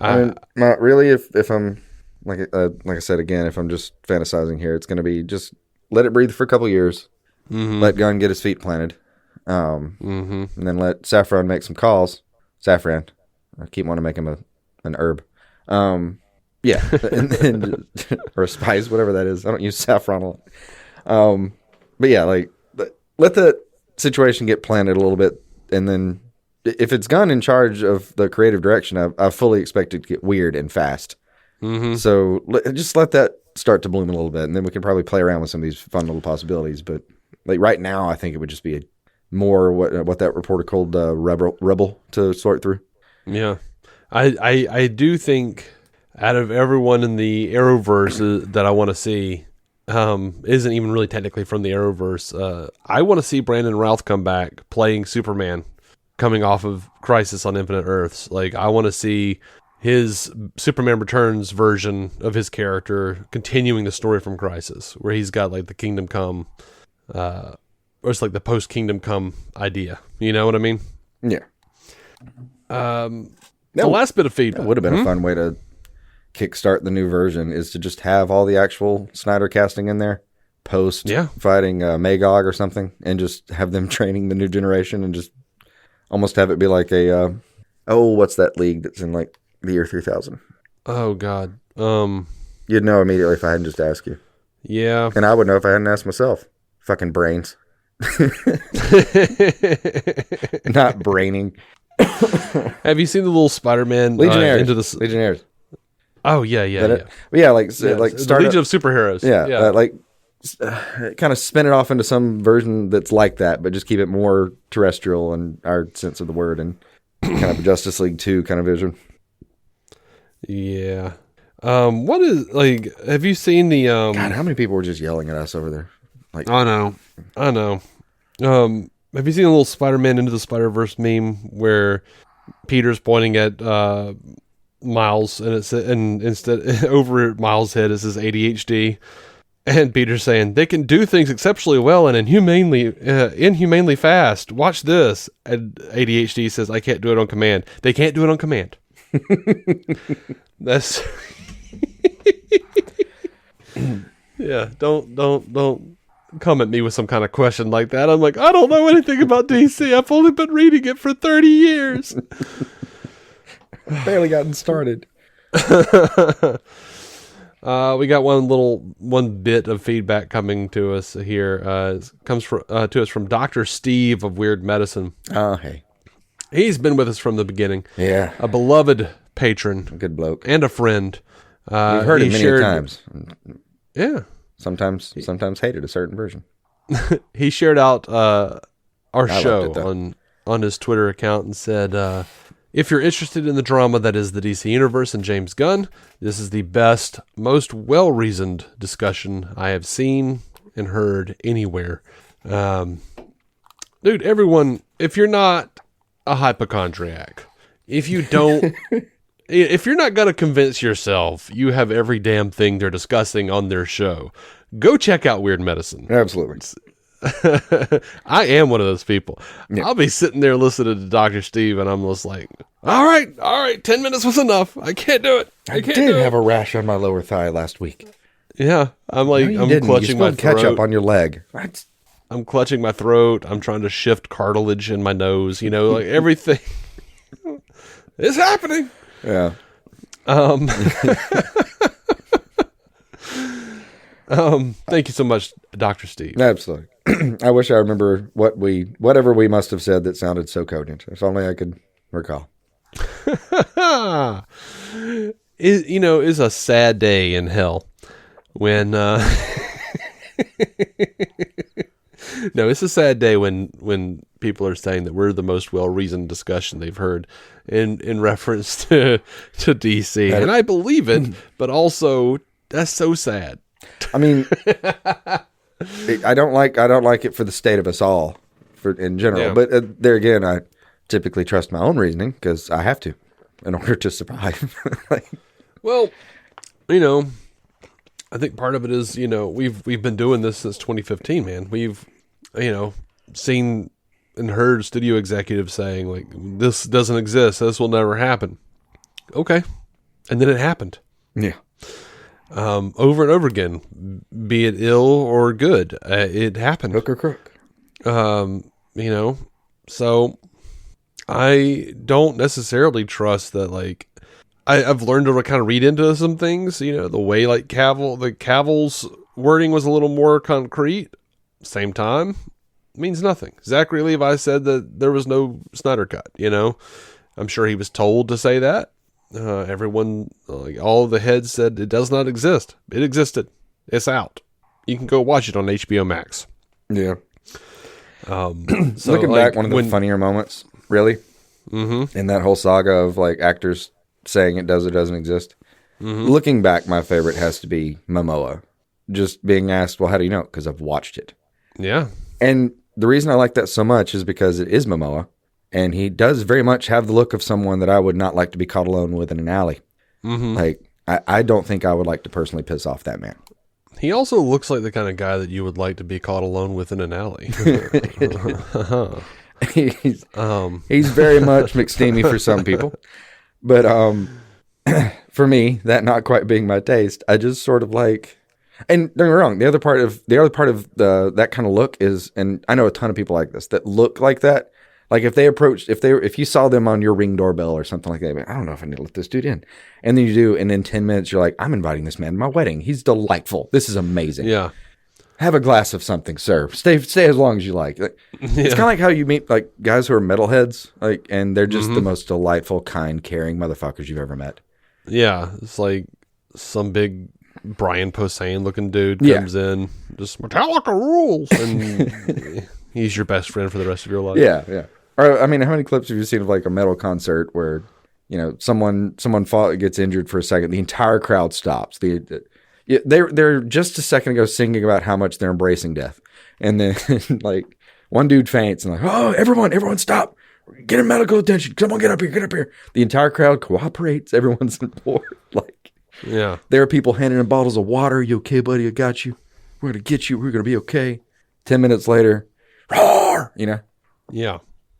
I mean, not really. If I'm like I said again, if I'm just fantasizing here, it's going to be just let it breathe for a couple years, let Gunn get his feet planted, and then let Safran make some calls. Safran, I keep wanting to make him an herb, yeah, and or a spice, whatever that is. I don't use saffron a lot, but yeah, like let the situation get planted a little bit, and then. If it's Gunn in charge of the creative direction, I fully expect it to get weird and fast. Mm-hmm. So just let that start to bloom a little bit, and then we can probably play around with some of these fun little possibilities. But like right now, I think it would just be more what that reporter called rebel to sort through. Yeah, I do think out of everyone in the Arrowverse that I want to see, isn't even really technically from the Arrowverse. I want to see Brandon Routh come back playing Superman, coming off of Crisis on Infinite Earths. Like, I want to see his Superman Returns version of his character continuing the story from Crisis, where he's got like the Kingdom Come, or it's like the post Kingdom Come idea. You know what I mean? Yeah. The last bit of feedback. That would have been a fun way to kickstart the new version, is to just have all the actual Snyder casting in there post fighting Magog or something, and just have them training the new generation, and just almost have it be like a what's that league that's in like the year 3000? Oh God. You'd know immediately if I hadn't just asked you. Yeah. And I would know if I hadn't asked myself. Fucking brains. Not braining. Have you seen the little Spider-Man Legionnaires? Legionnaires. Oh yeah. Like the Legion of Superheroes. Kind of spin it off into some version that's like that, but just keep it more terrestrial in our sense of the word, and kind of a Justice League 2 kind of vision. Yeah. What is, like, have you seen the God, how many people were just yelling at us over there? Like, I know. Have you seen a little Spider-Man Into the Spider-Verse meme where Peter's pointing at Miles, and instead over Miles' head it says ADHD, and Peter's saying they can do things exceptionally well and inhumanely fast. Watch this. And ADHD says, I can't do it on command. They can't do it on command. That's yeah. Don't come at me with some kind of question like that. I'm like, I don't know anything about DC. I've only been reading it for 30 years. Barely gotten started. We got one bit of feedback coming to us here. It comes to us from Dr. Steve of Weird Medicine. Oh, hey. He's been with us from the beginning. Yeah. A beloved patron. A good bloke. And a friend. We've heard him many times. Yeah. Sometimes hated a certain version. He shared out our show on his Twitter account and said, if you're interested in the drama that is the DC Universe and James Gunn, this is the best, most well-reasoned discussion I have seen and heard anywhere. Dude, everyone, if you're not a hypochondriac, if you're not going to convince yourself you have every damn thing they're discussing on their show, go check out Weird Medicine. Absolutely. I am one of those people. Yeah. I'll be sitting there listening to Dr. Steve, and I'm just like, all right, 10 minutes was enough. I can't do it. I did have a rash on my lower thigh last week. Yeah. I'm like, I'm clutching my throat. Ketchup on your leg. I'm clutching my throat. I'm trying to shift cartilage in my nose. You know, like everything. It's happening. Yeah. Thank you so much, Dr. Steve. Absolutely. I wish I remember whatever we must have said that sounded so cogent. If only I could recall. It's a sad day in hell when no, it's a sad day when people are saying that we're the most well-reasoned discussion they've heard in reference to DC. And I believe it, but also that's so sad. I mean, I don't like it for the state of us all in general. Yeah. But there again, I typically trust my own reasoning because I have to in order to survive. Well, I think part of it is, we've been doing this since 2015, man. We've, seen and heard studio executives saying, like, this doesn't exist. This will never happen. Okay. And then it happened. Yeah. Over and over again, be it ill or good, it happened. Hook or crook. So I don't necessarily trust that, like, I've learned to kind of read into some things, the way like Cavill's wording was a little more concrete. Same time, means nothing. Zachary Levi said that there was no Snyder cut, I'm sure he was told to say that. Everyone, all the heads said it does not exist. It existed. It's out. You can go watch it on HBO Max. Yeah. So looking back, one of the funnier moments, really, in that whole saga of like actors saying it does or doesn't exist. Looking back, my favorite has to be Momoa just being asked, well, how do you know? Because I've watched it. Yeah. And the reason I like that so much is because it is Momoa, and he does very much have the look of someone that I would not like to be caught alone with in an alley. Mm-hmm. Like, I don't think I would like to personally piss off that man. He also looks like the kind of guy that you would like to be caught alone with in an alley. He's very much McSteamy for some people. But for me, that not quite being my taste, I just sort of like... And don't get me wrong, the other part of that kind of look is, and I know a ton of people like this that look like that. Like if you saw them on your Ring doorbell or something like that, I don't know if I need to let this dude in. And then you do, and in 10 minutes you're like, I'm inviting this man to my wedding. He's delightful. This is amazing. Yeah. Have a glass of something, sir. Stay as long as you like. It's kind of like how you meet like guys who are metalheads, like, and they're just the most delightful, kind, caring motherfuckers you've ever met. Yeah, it's like some big Brian Posehn looking dude comes in, just Metallica rules, and he's your best friend for the rest of your life. Yeah. Or I mean, how many clips have you seen of like a metal concert where, you know, someone gets injured for a second, the entire crowd stops. They're just a second ago singing about how much they're embracing death, and then like one dude faints and like, oh, everyone stop, get him medical attention, come on, get up here. The entire crowd cooperates, everyone's on board. Like, yeah, there are people handing him bottles of water. You okay, buddy? I got you. We're gonna get you. We're gonna be okay. 10 minutes later, roar, you know. Yeah,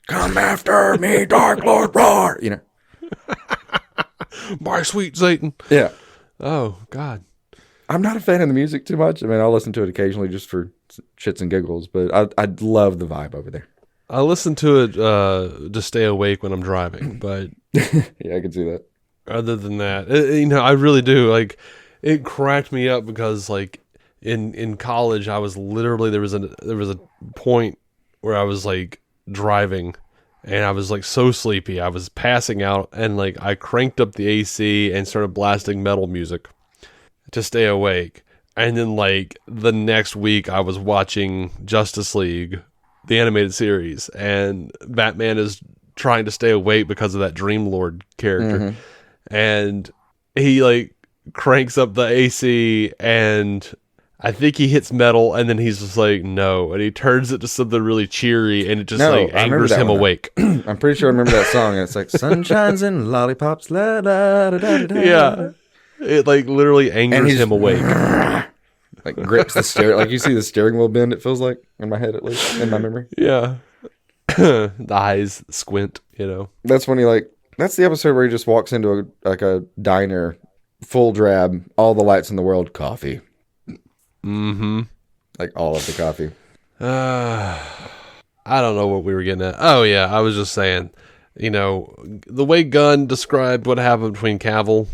come after me, Dark Lord, roar, you know. My sweet Satan. Yeah. Oh God. I'm not a fan of the music too much. I mean, I'll listen to it occasionally just for shits and giggles, but I love the vibe over there. I listen to it to stay awake when I'm driving, but yeah, I can see that. Other than that, I really do. Like, it cracked me up because, like, in college, I was literally there was a point where I was like driving, and I was like so sleepy, I was passing out, and like I cranked up the AC and started blasting metal music to stay awake. And then like the next week I was watching Justice League, the animated series, and Batman is trying to stay awake because of that Dream Lord character. And he like cranks up the AC and I think he hits metal, and then he's just like, no. And he turns it to something really cheery, and it just angers him awake. I'm pretty sure I remember that song. And it's like, sunshines and lollipops. La, da, da, da, da. Yeah. It like literally angers him awake. Like grips the steering. Like you see the steering wheel bend, it feels like, in my head at least, in my memory. Yeah. The eyes squint, you know. That's when that's the episode where he just walks into a diner, full drab, all the lights in the world, coffee. Mm-hmm. Like all of the coffee. I don't know what we were getting at. Oh yeah, I was just saying, the way Gunn described what happened between Cavill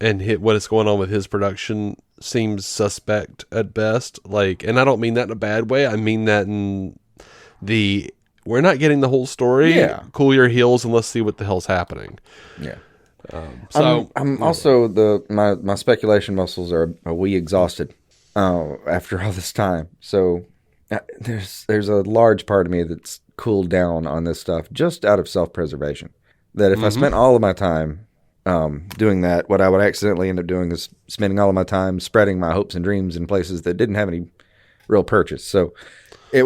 and what is going on with his production seems suspect at best. Like, and I don't mean that in a bad way. I mean that in we're not getting the whole story. Yeah. Cool your heels and let's see what the hell's happening. Yeah. So I'm also my speculation muscles are we exhausted after all this time. So there's a large part of me that's cooled down on this stuff just out of self-preservation. That if I spent all of my time doing that, what I would accidentally end up doing is spending all of my time spreading my hopes and dreams in places that didn't have any real purchase. So it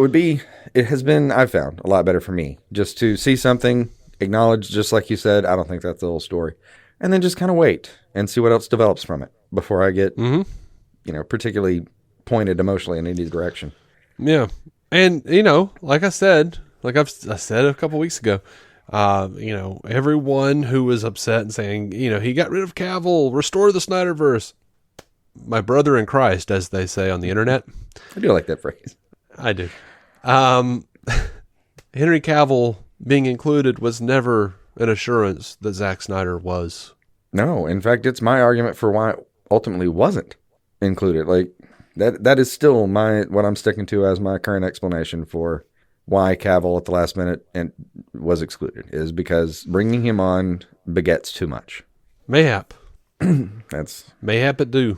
has been, I've found, a lot better for me just to see something, acknowledge, just like you said, I don't think that's the whole story, and then just kind of wait and see what else develops from it before I get, particularly pointed emotionally in any direction. Yeah. And, like I said, I said a couple weeks ago, everyone who was upset and saying, he got rid of Cavill, restore the Snyderverse. My brother in Christ, as they say on the internet. I do like that phrase. I do. Henry Cavill being included was never an assurance that Zack Snyder was. No, in fact, it's my argument for why it ultimately wasn't included. Like that is still what I'm sticking to as my current explanation for why Cavill at the last minute and was excluded is because bringing him on begets too much. Mayhap. Mayhap it do.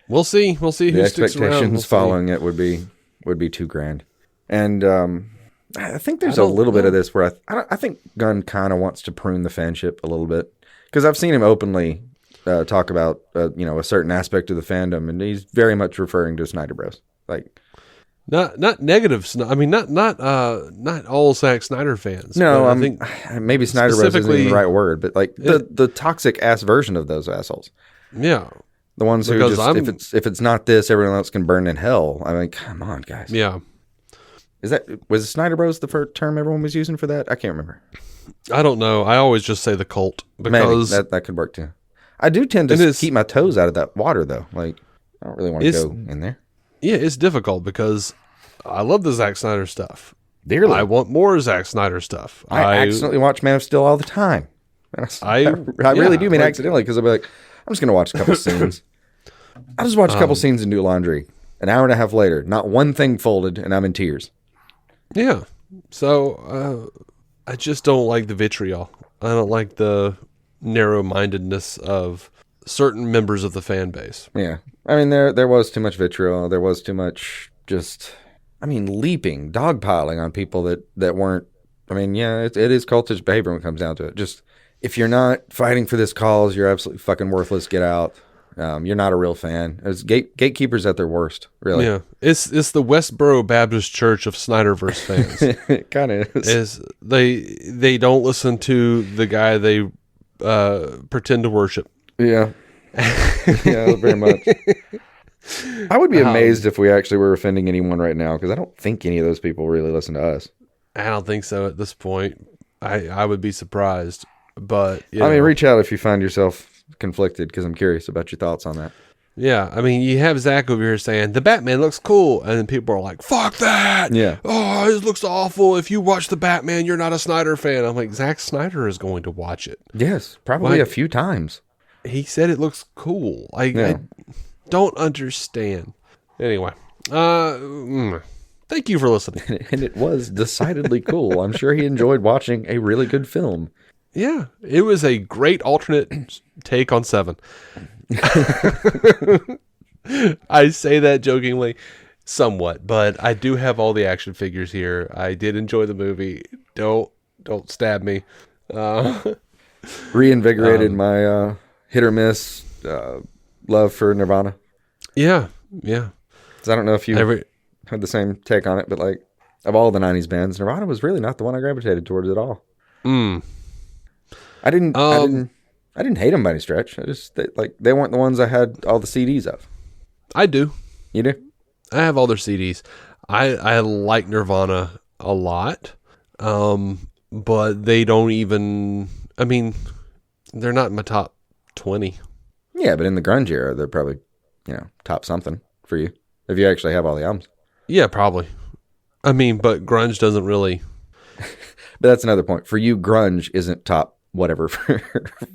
We'll see. We'll see who sticks around. The expectations following it would be too grand. And I think there's a little bit of this where I think Gunn kind of wants to prune the fanship a little bit, because I've seen him openly talk about a certain aspect of the fandom, and he's very much referring to Snyder Bros. Like, not negative. I mean, not all Zack Snyder fans. No, I think maybe Snyder Bros isn't even the right word, but like the toxic ass version of those assholes. Yeah, the ones who just if it's not this, everyone else can burn in hell. I mean, come on, guys. Yeah, was Snyder Bros the first term everyone was using for that? I can't remember. I don't know. I always just say the cult because maybe that could work too. I do tend to keep my toes out of that water though. Like, I don't really want to go in there. Yeah, it's difficult because I love the Zack Snyder stuff. Dearly. I want more Zack Snyder stuff. I accidentally watch Man of Steel all the time. I really do mean accidentally, because I'll be like, I'm just going to watch a couple scenes. I just watch a couple scenes and do laundry. An hour and a half later, not one thing folded, and I'm in tears. Yeah. So I just don't like the vitriol. I don't like the narrow-mindedness of certain members of the fan base. Yeah. I mean, there was too much vitriol. There was too much leaping, dogpiling on people that weren't. I mean, yeah, it is cultish behavior when it comes down to it. Just, if you're not fighting for this cause, you're absolutely fucking worthless. Get out. You're not a real fan. It's gatekeepers at their worst, really. Yeah. It's the Westboro Baptist Church of Snyderverse fans. It kind of is. They don't listen to the guy they pretend to worship. Yeah. Yeah, very much. I would be amazed if we actually were offending anyone right now, because I don't think any of those people really listen to us. I don't think so at this point. I would be surprised, but I mean, reach out if you find yourself conflicted, because I'm curious about your thoughts on that. Yeah, I mean, you have Zach over here saying the Batman looks cool, and then people are like, "Fuck that! Yeah, oh, it looks awful. If you watch the Batman, you're not a Snyder fan." I'm like, Zack Snyder is going to watch it. Yes, probably a few times. He said it looks cool. I don't understand. Anyway, thank you for listening. And it was decidedly cool. I'm sure he enjoyed watching a really good film. Yeah, it was a great alternate take on Seven. I say that jokingly somewhat, but I do have all the action figures here. I did enjoy the movie. Don't stab me. Reinvigorated my hit or miss love for Nirvana. Yeah. So I don't know if you had the same take on it, but like, of all the 90s bands, Nirvana was really not the one I gravitated towards at all. I didn't hate them by any stretch. They weren't the ones I had all the CDs of. I do. You do? I have all their CDs. I like Nirvana a lot, but they don't even. I mean, they're not in my top 20. Yeah, but in the grunge era, they're probably top something for you if you actually have all the albums. Yeah, probably. I mean, but grunge doesn't really. But that's another point. For you, grunge isn't top whatever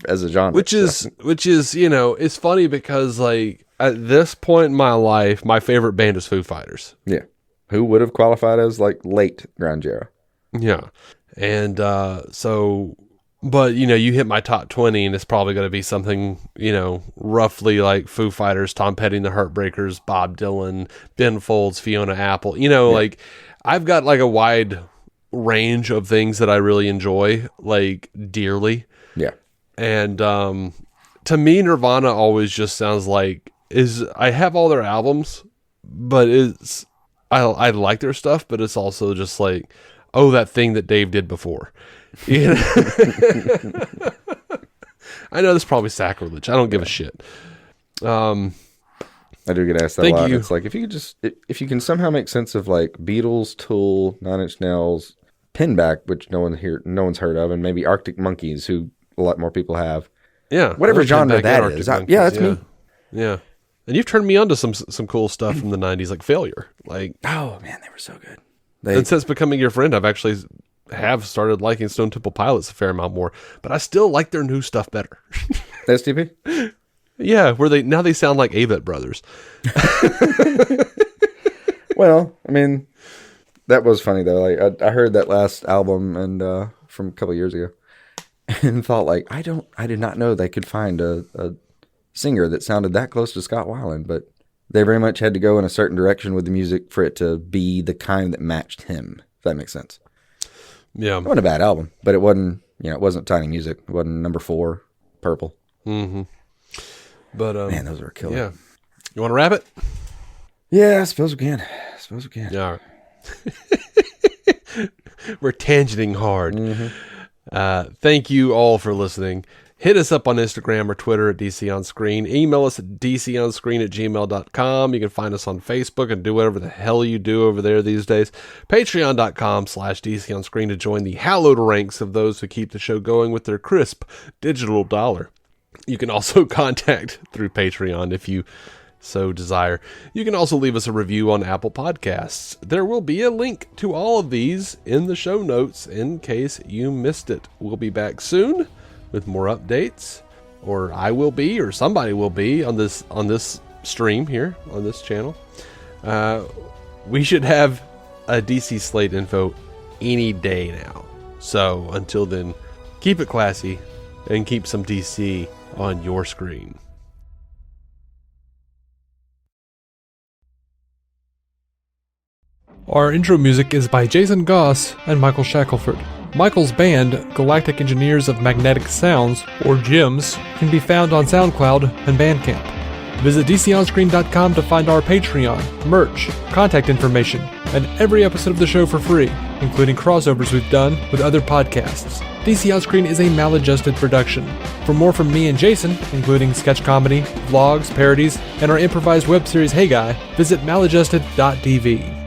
as a genre. Which is it's funny because like at this point in my life, my favorite band is Foo Fighters. Yeah. Who would have qualified as like late grunge era. Yeah. And but you hit my top 20 and it's probably going to be something, roughly like Foo Fighters, Tom Petty and the Heartbreakers, Bob Dylan, Ben Folds, Fiona Apple, like I've got like a wide range of things that I really enjoy, like dearly. Yeah. And to me, Nirvana always just sounds like I have all their albums, but I like their stuff, but it's also just like, oh, that thing that Dave did before. I know this is probably sacrilege. I don't give a shit. I do get asked that a lot. It's like, if you can somehow make sense of like Beatles, Tool, Nine Inch Nails, Pinback, which no one's heard of, and maybe Arctic Monkeys, who a lot more people have. Yeah, whatever genre that is. That's me. Yeah, and you've turned me on to some cool stuff from the '90s, like Failure. Like, oh man, they were so good. And since becoming your friend, I've actually started liking Stone Temple Pilots a fair amount more, but I still like their new stuff better. STP? Yeah, where they sound like Avett Brothers. Well, I mean, that was funny though. Like I heard that last album and from a couple years ago, and thought like, I did not know they could find a singer that sounded that close to Scott Weiland, but they very much had to go in a certain direction with the music for it to be the kind that matched him. If that makes sense. Yeah, it wasn't a bad album, but it wasn't. It wasn't Tiny Music. It wasn't number 4, Purple. Mm-hmm. But Man, those are a killer. Yeah. You want to wrap it? Yeah, I suppose we can. Yeah. All right. We're tangenting hard. Mm-hmm. Thank you all for listening. Hit us up on Instagram or Twitter at DC On Screen. Email us at dconscreen@gmail.com. You can find us on Facebook and do whatever the hell you do over there these days. Patreon.com/DC On Screen to join the hallowed ranks of those who keep the show going with their crisp digital dollar. You can also contact through Patreon if you so desire. You can also leave us a review on Apple Podcasts. There will be a link to all of these in the show notes in case you missed it. We'll be back soon with more updates, or I will be, or somebody will be on this stream here on this channel. We should have a DC Slate info any day now. So until then, keep it classy and keep some DC on your screen. Our intro music is by Jason Goss and Michael Shackelford. Michael's band, Galactic Engineers of Magnetic Sounds, or GEMS, can be found on SoundCloud and Bandcamp. Visit DCOnScreen.com to find our Patreon, merch, contact information, and every episode of the show for free, including crossovers we've done with other podcasts. DC On Screen is a maladjusted production. For more from me and Jason, including sketch comedy, vlogs, parodies, and our improvised web series Hey Guy, visit maladjusted.tv.